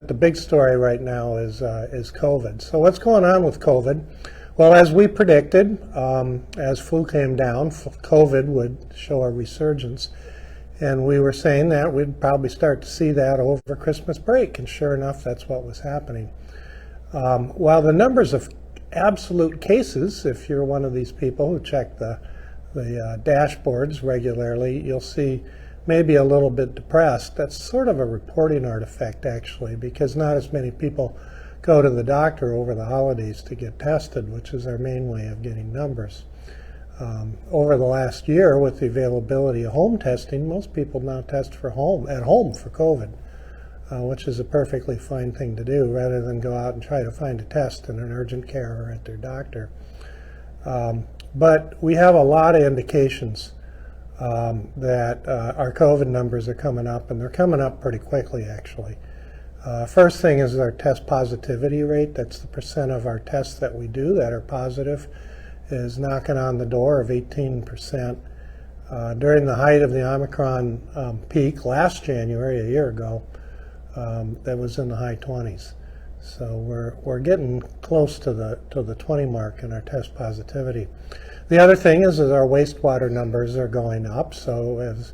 The big story right now is COVID. So what's going on with COVID? Well, as we predicted, as flu came down, COVID would show a resurgence. And we were saying that we'd probably start to see that over Christmas break. And sure enough, that's what was happening. While the numbers of absolute cases, if you're one of these people who check the dashboards regularly, you'll see maybe a little bit depressed. That's sort of a reporting artifact, actually, because not as many people go to the doctor over the holidays to get tested, which is our main way of getting numbers. Over the last year, with the availability of home testing, most people now test at home for COVID, which is a perfectly fine thing to do rather than go out and try to find a test in an urgent care or at their doctor. But we have a lot of indications that our COVID numbers are coming up, and they're coming up pretty quickly, actually. First thing is our test positivity rate. That's the percent of our tests that we do that are positive, is knocking on the door of 18%. During the height of the Omicron peak last January, a year ago, that was in the high 20s. So we're getting close to the 20 mark in our test positivity. The other thing is our wastewater numbers are going up. So as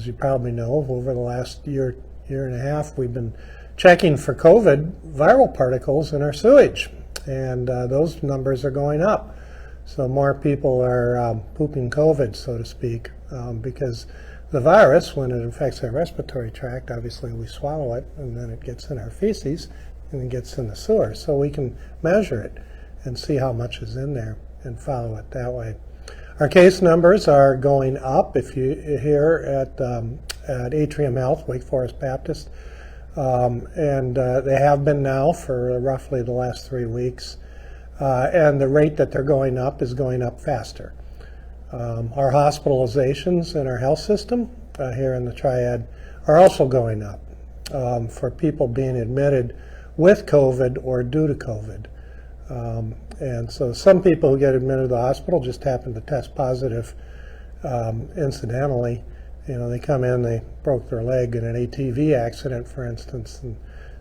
you probably know, over the last year and a half, we've been checking for COVID viral particles in our sewage, and those numbers are going up. So more people are pooping COVID, so to speak, because the virus, when it infects our respiratory tract, obviously we swallow it, and then it gets in our feces, and it gets in the sewer. So we can measure it and see how much is in there and follow it that way. Our case numbers are going up. If you here at Atrium Health, Wake Forest Baptist, and they have been now for roughly the last 3 weeks, and the rate that they're going up is going up faster. Our hospitalizations in our health system here in the Triad are also going up for people being admitted with COVID or due to COVID. And so some people who get admitted to the hospital just happen to test positive incidentally. You know, they come in, they broke their leg in an ATV accident, for instance, and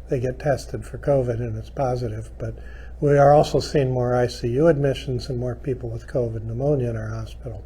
they get tested for COVID and it's positive. But we are also seeing more ICU admissions and more people with COVID pneumonia in our hospital.